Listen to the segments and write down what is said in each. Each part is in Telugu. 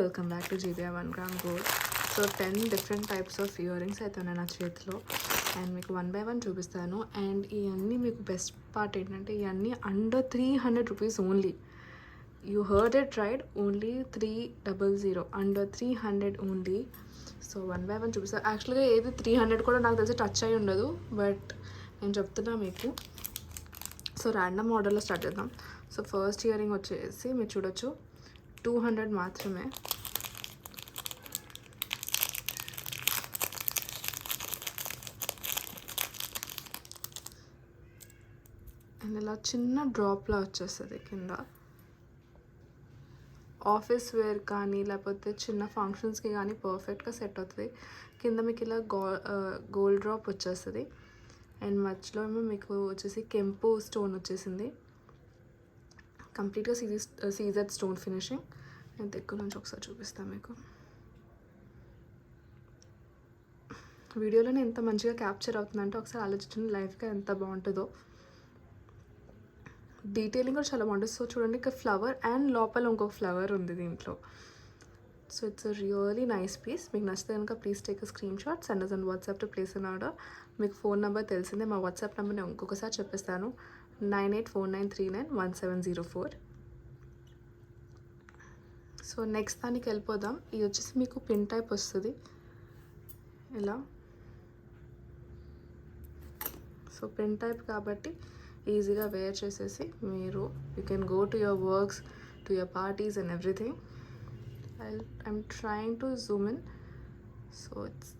Welcome back to GBI 1 gram gold. So 10 different types of ear rings అయితే ఉన్నాయి నా చేతిలో, అండ్ మీకు 1 బై 1 చూపిస్తాను. అండ్ ఇవన్నీ మీకు బెస్ట్ పార్ట్ ఏంటంటే ఇవన్నీ under 300 rupees only. You heard it right, only 300, under 300 only. So 1 by 1 చూపిస్తాను. యాక్చువల్గా ఏది 300 కూడా నాకు తెలిసి టచ్ అయి ఉండదు, బట్ నేను చెప్తున్నా మీకు. సో ర్యాండమ్ ఆర్డర్లో స్టార్ట్ చేద్దాం. సో ఫస్ట్ ఇయర్ రింగ్ వచ్చేసి మీరు చూడొచ్చు 200 మాత్రమే. అండ్ ఇలా చిన్న డ్రాప్లా వచ్చేస్తుంది కింద. ఆఫీస్ వేర్ కానీ లేకపోతే చిన్న ఫంక్షన్స్కి కానీ పర్ఫెక్ట్గా సెట్ అవుతుంది. కింద మీకు ఇలా గోల్డ్ డ్రాప్ వచ్చేస్తుంది. అండ్ మధ్యలో ఏమో మీకు వచ్చేసి కెంపు స్టోన్ వచ్చేసింది, కంప్లీట్గా సీజెడ్ స్టోన్ ఫినిషింగ్. నేను దగ్గర నుంచి ఒకసారి చూపిస్తాను మీకు. వీడియోలోనే ఎంత మంచిగా క్యాప్చర్ అవుతుందంటే ఒకసారి ఆలోచించండి లైఫ్గా ఎంత బాగుంటుందో. డీటెయిలింగ్ కూడా చాలా బాగుంటుంది. సో చూడండి, ఇక్కడ ఫ్లవర్ అండ్ లోపల ఇంకొక ఫ్లవర్ ఉంది దీంట్లో. So it's a really nice piece. మీకు నచ్చితే కనుక please take a screenshot, send us on WhatsApp to place an order. మీకు ఫోన్ నెంబర్ తెలిసిందే, మా వాట్సాప్ నెంబర్ నేను ఇంకొకసారి చెప్పిస్తాను, 9849391704. సో నెక్స్ట్ దానికి వెళ్ళిపోదాం. ఇది వచ్చేసి మీకు పిన్ టైప్ వస్తుంది ఇలా. సో పిన్ టైప్ కాబట్టి ఈజీగా వేర్ చేసేసి మీరు you can go to your works, to your parties and everything. I'm trying to Zoom in. So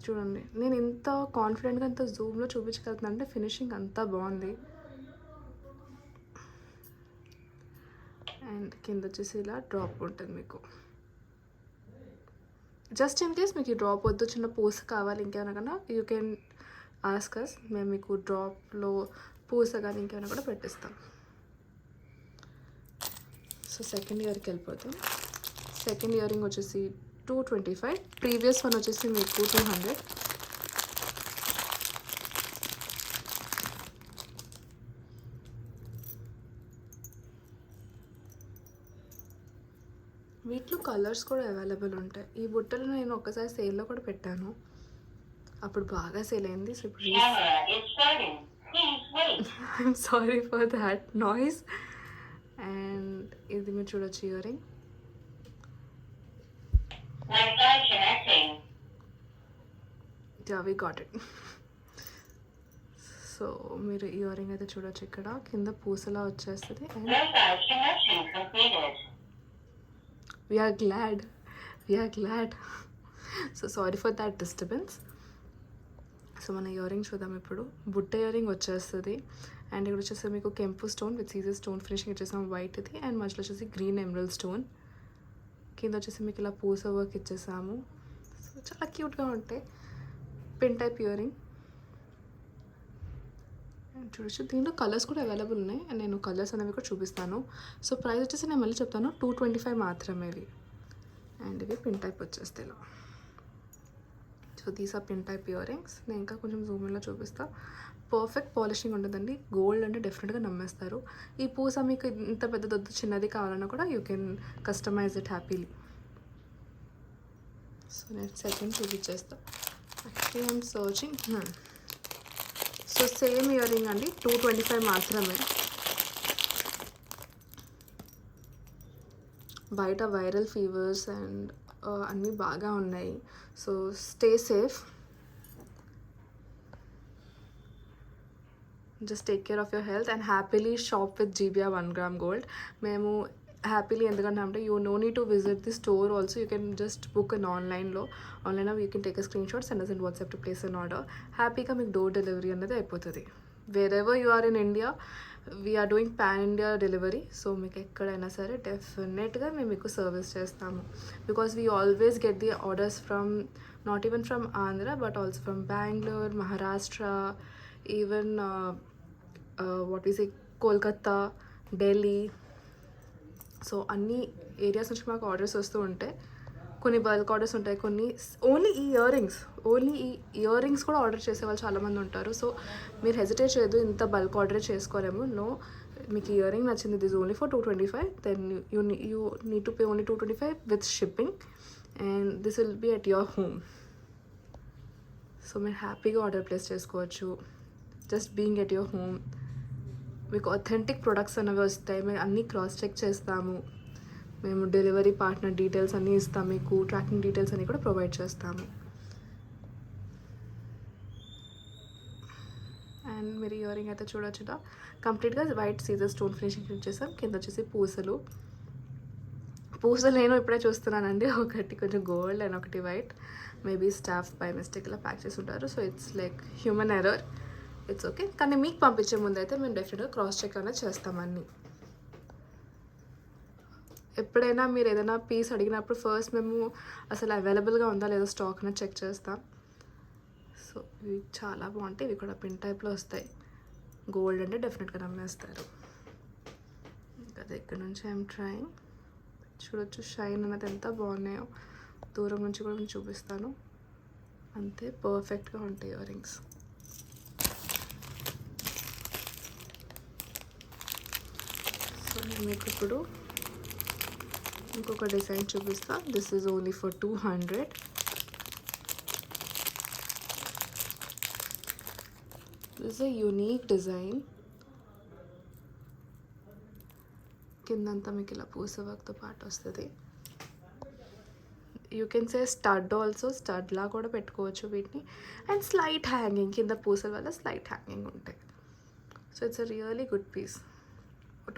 చూడండి, నేను ఇంత కాన్ఫిడెంట్గా ఇంత జూమ్లో చూపించగలుగుతున్నాను అంటే ఫినిషింగ్ అంతా బాగుంది. అండ్ కింద వచ్చేసి ఇలా డ్రాప్ ఉంటుంది మీకు. జస్ట్ ఇన్ కేస్ మీకు ఈ డ్రాప్ వద్దు, చిన్న పూస కావాలి ఇంకేమైనా కన్నా, యూ కెన్ ఆస్క్ అస్. మేము మీకు డ్రాప్లో పూస కానీ ఇంకేమైనా కూడా పెట్టిస్తాం. సో సెకండ్ ఇయర్కి వెళ్ళిపోతాం. సెకండ్ ఇయర్ రింగ్ వచ్చేసి 225. ప్రీవియస్ వన్ వచ్చేసి మీకు 200. వీటిలో కలర్స్ కూడా అవైలబుల్ ఉంటాయి. ఈ బుట్టలు నేను ఒకసారి సేల్లో కూడా పెట్టాను, అప్పుడు బాగా సేల్ అయింది. సో ఇప్పుడు I'm sorry for that noise. And ఇది మీరు చూడొచ్చు earring. We got it. So మీరు ఇయర్ రింగ్ అయితే చూడొచ్చు, ఇక్కడ కింద పూసలా వచ్చేస్తుంది. And we are glad. So sorry for that disturbance. So మన ఇయర్ రింగ్ చూద్దాం ఇప్పుడు. బుట్ట ఇయర్ రింగ్ వచ్చేస్తుంది. అండ్ ఇక్కడ వచ్చేసి మీకు కెంపు స్టోన్ విత్ సీజర్ స్టోన్ ఫినిషింగ్ ఇచ్చేసాం వైట్ది. అండ్ మధ్యలో వచ్చేసి గ్రీన్ ఎమరల్డ్ స్టోన్. కింద వచ్చేసి మీకు ఇలా పూస వర్క్ ఇచ్చేసాము. సో చాలా క్యూట్గా ఉంటాయి. పిన్ టైప్ ఇయర్ రింగ్ చూడొచ్చు. దీంట్లో కలర్స్ కూడా అవైలబుల్ ఉన్నాయి, అండ్ నేను కలర్స్ అనేవి కూడా చూపిస్తాను. సో ప్రైస్ వచ్చేసి నేను మళ్ళీ చెప్తాను, 225 మాత్రమే ఇవి. అండ్ ఇవి పిన్ టైప్ వచ్చేస్తే ఇలా. So these are pin type ear rings. నేను ఇంకా కొంచెం జూమింగ్లో చూపిస్తాను. పర్ఫెక్ట్ పాలిషింగ్ ఉంటుందండి. గోల్డ్ అంటే డెఫినెట్గా నమ్మేస్తారు. ఈ పూస మీకు ఇంత పెద్దదొద్దు, చిన్నది కావాలన్నా కూడా you can customise it happily. So నేను సెకండ్ చూపించేస్తాను. Actually I'm searching. So same earring అండి, 225 మాత్రమే. బయట వైరల్ ఫీవర్స్ అండ్ అన్నీ బాగా ఉన్నాయి. So stay safe, just take care of your health and happily shop with GBI 1 gram gold. మేము హ్యాపీలీ ఎందుకంటే అంటే you know need to visit the store also. You can just book an ఆన్లైన్లో you can take a screenshot, send us in WhatsApp to place an order. హ్యాపీగా మీకు డోర్ డెలివరీ అనేది అయిపోతుంది. Wherever you are in India, we're doing pan India delivery. So మీకు ఎక్కడైనా సరే డెఫినెట్గా మేము మీకు సర్వీస్ చేస్తాము. Because we always get the orders from not even from Andhra but also from Bengaluru, Maharashtra, even what is Kolkata, Delhi. So అన్ని ఏరియాస్ నుంచి మాకు ఆర్డర్స్ వస్తూ ఉంటాయి. కొన్ని బల్క్ ఆర్డర్స్ ఉంటాయి, కొన్ని ఓన్లీ ఈ ఇయర్ రింగ్స్ కూడా ఆర్డర్ చేసే వాళ్ళు చాలామంది ఉంటారు. సో మీరు హెజిటేట్ చేయదు, ఇంత బల్క్ ఆర్డర్ చేసుకోలేము. నో, మీకు ఇయర్ రింగ్ నచ్చింది, this only for 225. Then you need to pay only 225 with shipping. And this will be at your home. So మీరు హ్యాపీగా ఆర్డర్ ప్లేస్ చేసుకోవచ్చు. Just being at your home. మీకు అథెంటిక్ ప్రొడక్ట్స్ అనేవి వస్తాయి. మేము అన్నీ క్రాస్ చెక్ చేస్తాము. మేము డెలివరీ పార్ట్నర్ డీటెయిల్స్ అన్నీ ఇస్తాము. మీకు ట్రాకింగ్ డీటెయిల్స్ అన్నీ కూడా ప్రొవైడ్ చేస్తాము. అండ్ మీరు ఇయర్ రింగ్ అయితే చూడొచ్చుదా, కంప్లీట్గా వైట్ సీజర్ స్టోన్ ఫినిషింగ్ చేసాం. కింద వచ్చేసి పూసలు నేను ఇప్పుడే చూస్తున్నానండి. ఒకటి కొంచెం గోల్డ్ అండ్ ఒకటి white. Maybe staff by mistake ఇలా ప్యాక్ చేసి ఉంటారు. So it's like human error, it's okay. కానీ మీకు పంపించే ముందు అయితే మేము డెఫినెట్గా క్రాస్ చెక్ అనేది చేస్తామన్నీ. ఎప్పుడైనా మీరు ఏదైనా పీస్ అడిగినప్పుడు ఫస్ట్ మేము అసలు అవైలబుల్గా ఉందా లేదా స్టాక్ అనేది చెక్ చేస్తాం. సో ఇవి చాలా బాగుంటాయి. ఇవి కూడా పిన్ టైప్లో వస్తాయి. గోల్డ్ అంటే డెఫినెట్గా నమ్మేస్తారు. ఇంకా దగ్గర నుంచి ఐఎమ్ ట్రైయింగ్. చూడొచ్చు షైన్ అనేది ఎంత బాగున్నాయో. దూరం నుంచి కూడా నేను చూపిస్తాను. అంతే పర్ఫెక్ట్గా ఉంటాయి ఇయర్ రింగ్స్. సో నేను మీకు ఇప్పుడు ఇంకొక డిజైన్ చూపిస్తా. This is only for 200. This is a unique design. కిందంతా మీకు ఇలా పూస వర్క్తో పాటు వస్తుంది. You can say stud also, స్టడ్లా కూడా పెట్టుకోవచ్చు వీటిని. అండ్ స్లైట్ హ్యాంగింగ్, కింద పూసల వల్ల స్లైట్ హ్యాంగింగ్ ఉంటాయి. So it's a really good piece.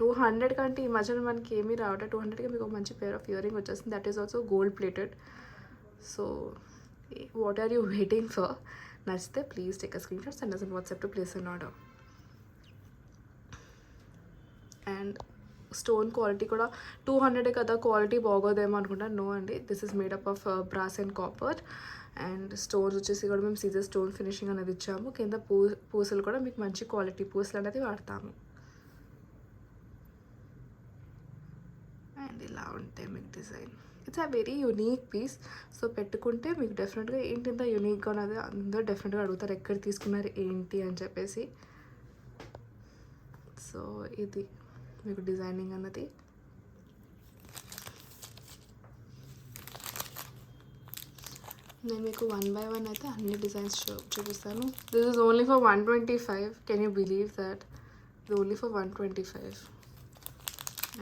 200 కంటే ఈ మధ్యన మనకి ఏమీ రావట. 200కి మీకు ఒక మంచి పేర్ ఆఫ్ ఇయర్ రింగ్ వచ్చేస్తుంది. That is also gold plated. So what are you waiting for? నచ్చితే please take a screenshot, send us on WhatsApp to place an order. And stone quality కూడా 200 కదా, క్వాలిటీ బాగోదేమో అనుకుంటాను. నో అండి, this is made up of brass and copper. And stones వచ్చేసి కూడా మేము సీజర్ స్టోన్ ఫినిషింగ్ అనేది ఇచ్చాము. కింద పూసలు కూడా మీకు మంచి క్వాలిటీ పూసలు అనేది వాడతాము. అండ్ ఇలా ఉంటే మీకు design, it's a very unique piece. So పెట్టుకుంటే మీకు డెఫినెట్గా ఏంటి ఇంత యూనిక్గా ఉన్నది అందరూ డెఫినెట్గా అడుగుతారు, ఎక్కడ తీసుకున్నారు ఏంటి అని చెప్పేసి. సో ఇది మీకు డిజైనింగ్ అన్నది. నేను మీకు 1 by 1 అయితే అన్ని డిజైన్స్ చూపిస్తాను. This is only for 125. Can you believe that? ఇది ఓన్లీ ఫర్ 125.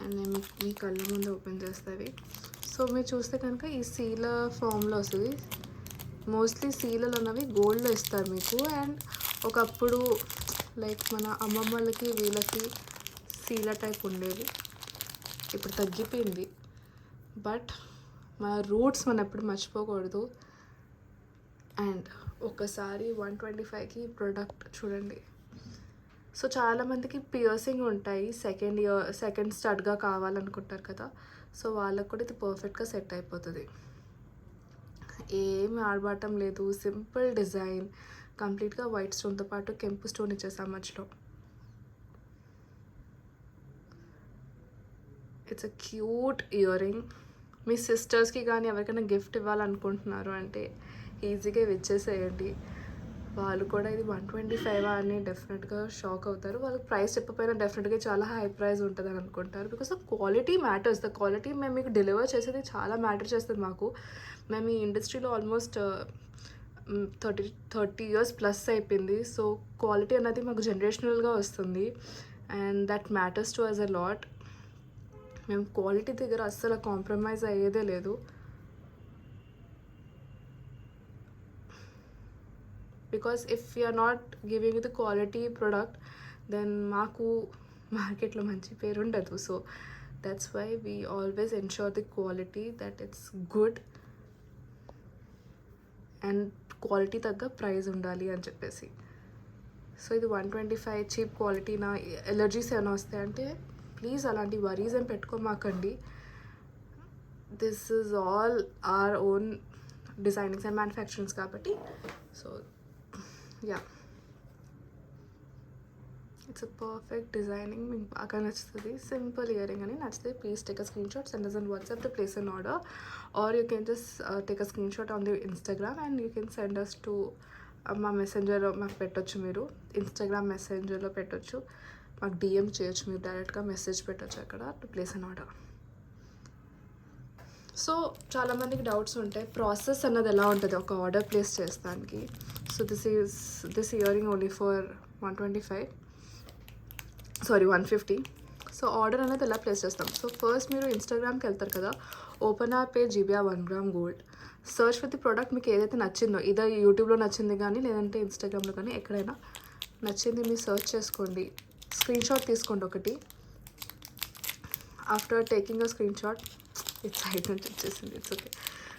అండ్ నేను మీ కళ్ళ ముందు ఓపెన్ చేస్తుంది. సో మీరు చూస్తే కనుక ఈ సీల ఫామ్లో వస్తుంది. మోస్ట్లీ సీలలు అన్నవి గోల్డ్లో ఇస్తారు మీకు. అండ్ ఒకప్పుడు లైక్ మన అమ్మమ్మలకి వీళ్ళకి సీల టైప్ ఉండేది, ఇప్పుడు తగ్గిపోయింది. బట్ మన రూట్స్ మనం ఎప్పుడు మర్చిపోకూడదు. అండ్ ఒకసారి 125కి ప్రోడక్ట్ చూడండి. సో చాలామందికి పియర్సింగ్ ఉంటాయి, సెకండ్ స్టడ్గా కావాలనుకుంటారు కదా. సో వాళ్ళకు కూడా ఇది పర్ఫెక్ట్గా సెట్ అయిపోతుంది. ఏమి ఆడబాటం లేదు, సింపుల్ డిజైన్. కంప్లీట్గా వైట్ స్టోన్తో పాటు కెంపు స్టోన్ ఇచ్చేసాం మధ్యలో. It's a cute earring. మీ సిస్టర్స్కి కానీ ఎవరికైనా గిఫ్ట్ ఇవ్వాలనుకుంటున్నారు అంటే ఈజీగా ఇచ్చేసేయండి. వాళ్ళు కూడా ఇది 125 అని డెఫినెట్గా షాక్ అవుతారు. వాళ్ళకి ప్రైస్ చెప్పకపోయినా డెఫినెట్గా చాలా హై ప్రైస్ ఉంటుంది అని అనుకుంటారు. Because the quality matters. The quality మేము మీకు డెలివర్ చేసేది చాలా మ్యాటర్ చేస్తుంది మాకు. మేము ఈ ఇండస్ట్రీలో ఆల్మోస్ట్ 30 years ప్లస్ అయిపోయింది. సో క్వాలిటీ అనేది మాకు జనరేషనల్గా వస్తుంది. And that matters to us a lot. మేము క్వాలిటీ దగ్గర అస్సలు కాంప్రమైజ్ అయ్యేదే లేదు. Because if you're not giving the quality product then మాకు మార్కెట్లో మంచి పేరు ఉండదు. So that's why we always ensure the quality that it's good and quality తగ్గ ప్రైస్ ఉండాలి అని చెప్పేసి. సో ఇది 125 చీప్ క్వాలిటీ. నా ఎలర్జీస్ ఏమైనా వస్తాయంటే ప్లీజ్ అలాంటి వరీస్ ఏం పెట్టుకోమాకండి. This is all our own designings and manufacturings కాబట్టి. So yeah, it's a perfect designing. మీకు బాగా నచ్చుతుంది. సింపుల్ ఇయర్ రింగ్ అని నచ్చితే please take a screenshot, send us on WhatsApp to place an order, or you can just take a screenshot on the Instagram and you can send us to మా మెసెంజర్లో మాకు పెట్టొచ్చు. మీరు ఇన్స్టాగ్రామ్ మెసెంజర్లో పెట్టొచ్చు, మాకు డిఎం చేయొచ్చు, మీరు డైరెక్ట్గా మెసేజ్ పెట్టొచ్చు అక్కడ to place an order. So చాలామందికి డౌట్స్ ఉంటాయి ప్రాసెస్ అన్నది ఎలా ఉంటుంది ఒక ఆర్డర్ ప్లేస్ చేస్తానికి. So this earring only for 150. So order అనేది ఎలా ప్లేస్ చేస్తాం. సో ఫస్ట్ మీరు ఇన్స్టాగ్రామ్కి వెళ్తారు కదా, open or page GBR 1 gram gold, search for the product. మీకు ఏదైతే నచ్చిందో ఇదే యూట్యూబ్లో నచ్చింది కానీ లేదంటే ఇన్స్టాగ్రామ్లో కానీ ఎక్కడైనా నచ్చింది మీరు సర్చ్ చేసుకోండి, స్క్రీన్ షాట్ తీసుకోండి ఒకటి. After taking a screenshot, it's side నుంచి వచ్చేసింది, it's okay.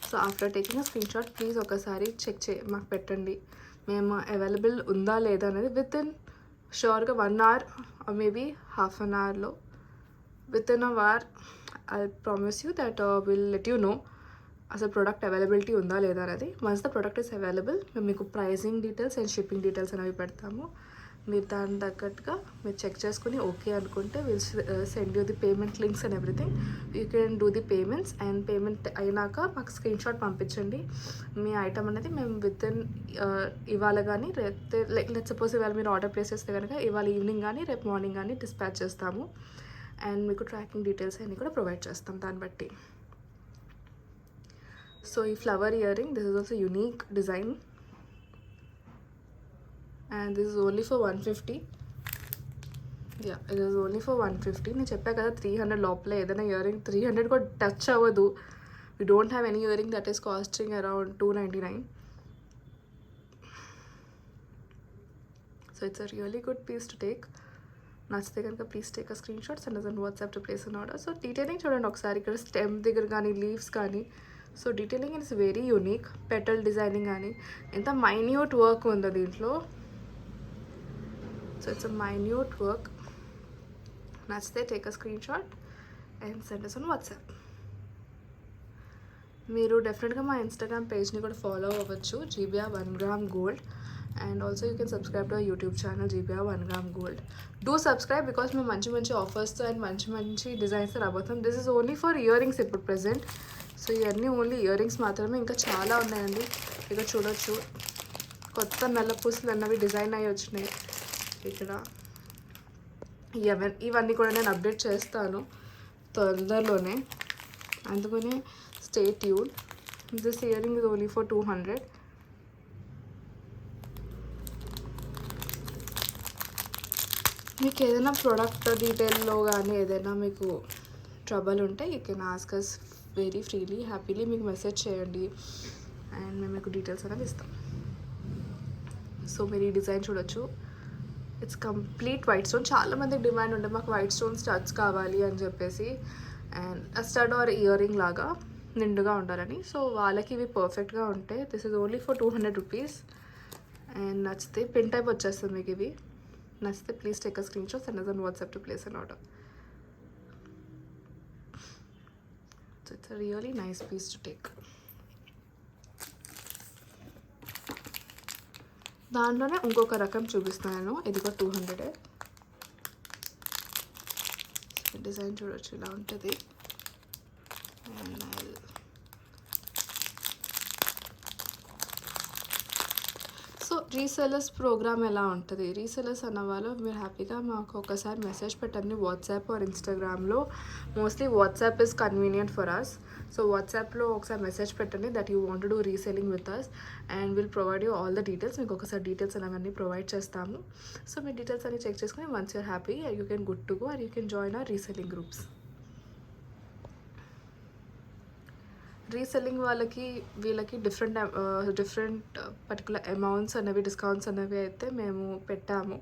So after taking a screenshot please ఒకసారి చెక్ మాకు పెట్టండి, మేము అవైలబుల్ ఉందా లేదా అనేది. విత్ ఇన్ షూర్గా 1 hour మేబీ హాఫ్ అన్ అవర్లో, within a hour I promise you that will let you know అసలు ప్రోడక్ట్ అవైలబిలిటీ ఉందా లేదా అనేది. Once the product is available మేము మీకు pricing details and shipping details అనేవి పెడతాము. మీరు దాని తగ్గట్టుగా మీరు చెక్ చేసుకుని ఓకే అనుకుంటే will send you the payment links and everything. You can do the payments and payment అయినాక మాకు స్క్రీన్ షాట్ పంపించండి. మీ ఐటమ్ అనేది మేము విత్ ఇన్ ఇవాళ కానీ రేపు, లెట్ సపోజ్ ఇవాళ మీరు ఆర్డర్ ప్లేస్ చేస్తే కనుక ఇవాళ ఈవినింగ్ కానీ రేపు మార్నింగ్ కానీ డిస్పాచ్ చేస్తాము. అండ్ మీకు ట్రాకింగ్ డీటెయిల్స్ అన్నీ కూడా ప్రొవైడ్ చేస్తాం దాన్ని బట్టి. సో ఈ flower earring, this is also unique design and this is only for 150. yeah, it is only for 150. నేను చెప్పా కదా 300 లోపలే ఏదైనా ఇయరింగ్ 300 కూడా టచ్ అవ్వదు. we don't have any earring that is costing around 299. so it's a really good piece to take. నచ్చితే కనుక please take a screenshot and then WhatsApp to place an order. So detailing చూడండి ఒకసారి, ఇక్కడ స్టెమ్ దగ్గర కానీ లీవ్స్ కానీ, so detailing it's very unique. Petal designing కానీ ఎంత మైన్యూట్ వర్క్ ఉందో దీంట్లో. So it's a minute work. నచ్చితే take a screenshot and send us on వాట్సాప్. మీరు డెఫినెట్గా మా ఇన్స్టాగ్రామ్ పేజ్ని కూడా ఫాలో అవ్వచ్చు, GBR 1 gram gold. And also you can subscribe to YouTube channel GBR 1 gram gold. Do subscribe because మేము మంచి మంచి ఆఫర్స్తో అండ్ మంచి మంచి డిజైన్స్తో రాబోతాం. This is only for earrings ఇప్పుడు ప్రెజెంట్. సో ఇవన్నీ ఓన్లీ ఇయరింగ్స్ మాత్రమే, ఇంకా చాలా ఉన్నాయండి. ఇక్కడ చూడొచ్చు కొత్త నల్ల పూసలు అన్నవి డిజైన్ అయ్యి వచ్చినాయి ఇక్కడ. ఇవన్నీ కూడా నేను అప్డేట్ చేస్తాను తొందరలోనే, అందుకనే stay tune. This earring is only for 200. మీకు ఏదైనా ప్రోడక్ట్ డీటెయిల్లో కానీ ఏదైనా మీకు ట్రబుల్ ఉంటే you can ask us very freely, happily మీకు మెసేజ్ చేయండి అండ్ మేము మీకు డీటెయిల్స్ అనేవి ఇస్తాం. సో మీరు ఈ డిజైన్ చూడొచ్చు, ఇట్స్ కంప్లీట్ వైట్ స్టోన్. చాలామందికి డిమాండ్ ఉండే మాకు వైట్ స్టోన్ స్టడ్స్ కావాలి అని చెప్పేసి, అండ్ స్టడ్ ఆర్ ఇయరింగ్ లాగా నిండుగా ఉండాలని. సో వాళ్ళకి ఇవి పర్ఫెక్ట్గా ఉంటాయి. This is only for 200 rupees. And నచ్చితే పిన్ టైప్ వచ్చేస్తుంది మీకు ఇవి. నచ్చితే please take a screenshot and then WhatsApp to place an order. So it's a really nice piece to take. దాంట్లోనే ఇంకొక రకం చూపిస్తాను, ఇది కూడా 200. డిజైన్ చూడొచ్చు ఇలా ఉంటుంది. సో రీసెలర్స్ ప్రోగ్రామ్ ఎలా ఉంటుంది, రీసెలర్స్ అన్న వాళ్ళు మీరు హ్యాపీగా మాకు ఒకసారి మెసేజ్ పెట్టండి వాట్సాప్ ఆర్ ఇన్స్టాగ్రామ్లో. Mostly WhatsApp is convenient for us. So వాట్సాప్లో ఒకసారి మెసేజ్ పెట్టండి that you want to do reselling with us and will provide you all the details. మీకు ఒకసారి డీటెయిల్స్ అనేవన్నీ ప్రొవైడ్ చేస్తాము. సో మీ డీటెయిల్స్ అన్ని చెక్ చేసుకుని once you're happy you can good to go and you can join our reselling groups. Reselling వాళ్ళకి వీళ్ళకి డిఫరెంట్ పర్టికులర్ అమౌంట్స్ అనేవి డిస్కౌంట్స్ అనేవి అయితే మేము పెట్టాము.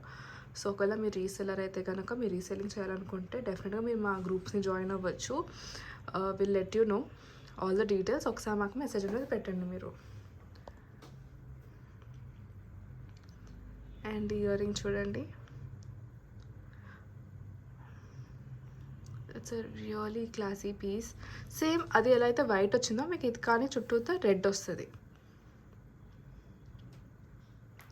సో ఒకవేళ మీరు రీసెల్లర్ అయితే కనుక మీరు రీసెల్లింగ్ చేయాలనుకుంటే డెఫినెట్గా మీరు మా గ్రూప్స్ని జాయిన్ అవ్వచ్చు. Will let you know all the details. ఒకసారి మాకు మెసేజ్ అనేది పెట్టండి మీరు. అండ్ ఇయరింగ్ చూడండి, it's a really classy piece. Same అది ఎలా అయితే వైట్ వచ్చిందో మీకు ఇది కానీ చుట్టూతో రెడ్ వస్తుంది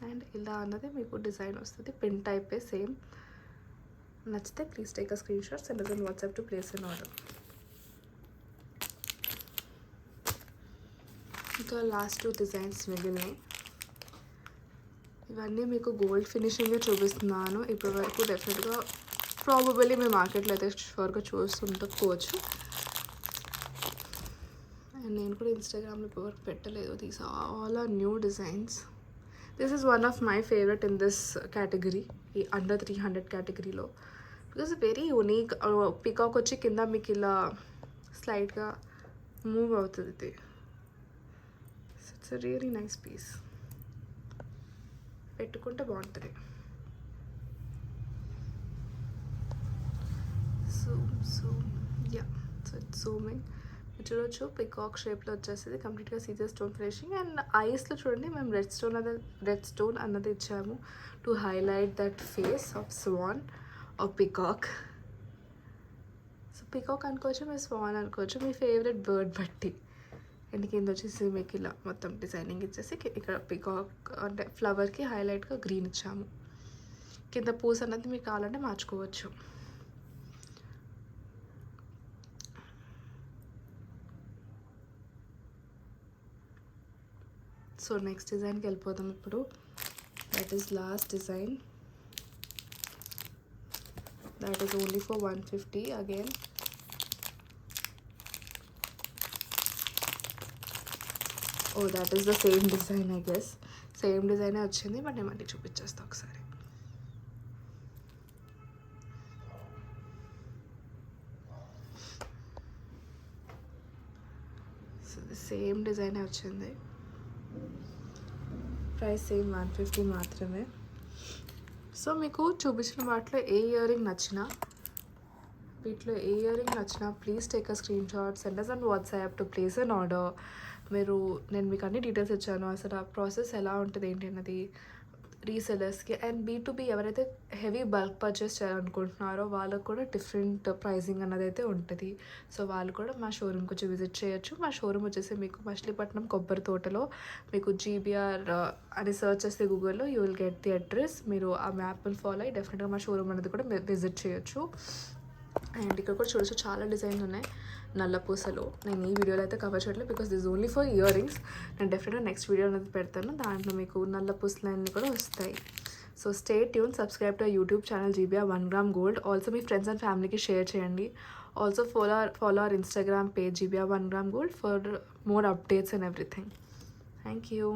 అండ్ ఇలా అన్నది మీకు డిజైన్ వస్తుంది. పిన్ టైపే సేమ్. నచ్చితే please take a screenshot and then WhatsApp to place an order. ఇంకా లాస్ట్ 2 డిజైన్స్ మిగిలినాయి. ఇవన్నీ మీకు గోల్డ్ ఫినిషింగే చూపిస్తున్నాను ఇప్పటి వరకు. డెఫినెట్గా ప్రాబబుల్లీ మీ మార్కెట్లో అయితే షూర్గా చూస్తుండకపోవచ్చు. నేను కూడా ఇన్స్టాగ్రామ్లో వర్క్ పెట్టలేదు. These all are new designs. This is one of my favourite in this category, ఈ అండర్ 300 కేటగిరీలో. Because very unique. పికాక్ వచ్చి కింద మీకు ఇలా స్లైడ్గా మూవ్ అవుతుంది. ఇది it's a really nice piece. పెట్టుకుంటే బాగుంటుంది. So yeah, so it's zooming. చూడొచ్చు పికాక్ షేప్లో వచ్చేసింది, కంప్లీట్గా సీజర్ స్టోన్ ఫినిషింగ్. అండ్ ఐస్లో చూడండి మేము రెడ్ స్టోన్ అన్నది ఇచ్చాము to highlight that face of swan of peacock. So peacock అనుకోవచ్చు, మీ స్వాన్ అనుకోవచ్చు, మీ ఫేవరెట్ బర్డ్ బట్టి. అండ్ కింద వచ్చేసి మీకు ఇలా మొత్తం డిజైనింగ్ ఇచ్చేసి ఇక్కడ పికాక్ అంటే ఫ్లవర్కి హైలైట్గా గ్రీన్ ఇచ్చాము. కింద పూస్ అన్నది మీకు కావాలంటే మార్చుకోవచ్చు. సో నెక్స్ట్ డిజైన్కి వెళ్ళిపోదాం ఇప్పుడు. That is last design. That is only for 150 again. Oh that is the same design, I guess same డిజైనే వచ్చింది, బట్ నేను మళ్ళీ చూపించేస్తా ఒకసారి. సో సేమ్ డిజైనే వచ్చింది. ప్రైస్ సేమ్ 150 మాత్రమే. సో మీకు చూపించిన వాటిలో ఏ ఇయర్ రింగ్ నచ్చినా, వీటిలో ఏ ఇయర్ రింగ్ నచ్చినా please take a screenshot, send us on WhatsApp to place an order. నేను మీకు అన్ని డీటెయిల్స్ ఇచ్చాను, అసలు ఆ ప్రాసెస్ ఎలా ఉంటుంది ఏంటి అన్నది రీసెలర్స్కి. అండ్ B2B ఎవరైతే హెవీ బల్క్ పర్చేస్ చేయాలనుకుంటున్నారో వాళ్ళకు కూడా డిఫరెంట్ ప్రైజింగ్ అన్నది అయితే ఉంటుంది. సో వాళ్ళు కూడా మా షోరూమ్కి వచ్చి విజిట్ చేయొచ్చు. మా షోరూమ్ వచ్చేసి మీకు మచిలీపట్నం కొబ్బరి తోటలో, మీకు GBR అని సర్చ్ చేస్తే గూగుల్లో you will get the address. మీరు ఆ మ్యాప్ని ఫాలో అయ్యి డెఫినెట్గా మా షోరూమ్ అనేది కూడా విజిట్ చేయొచ్చు. అండ్ ఇక్కడ కూడా చూడొచ్చు చాలా డిజైన్స్ ఉన్నాయి నల్ల పూసలు. నేను ఈ వీడియోలో అయితే కవర్ చేయట్లేదు because this only for ear rings. నేను డెఫినెట్గా నెక్స్ట్ వీడియో అనేది పెడతాను, దాంట్లో మీకు నల్ల పూసలు అన్నీ కూడా వస్తాయి. So stay tune, subscribe to YouTube channel GBR 1 gram gold. Also me friends and ఫ్యామిలీకి షేర్ చేయండి. Also follow our Instagram page GBR 1 gram gold for more updates and everything. Thank you.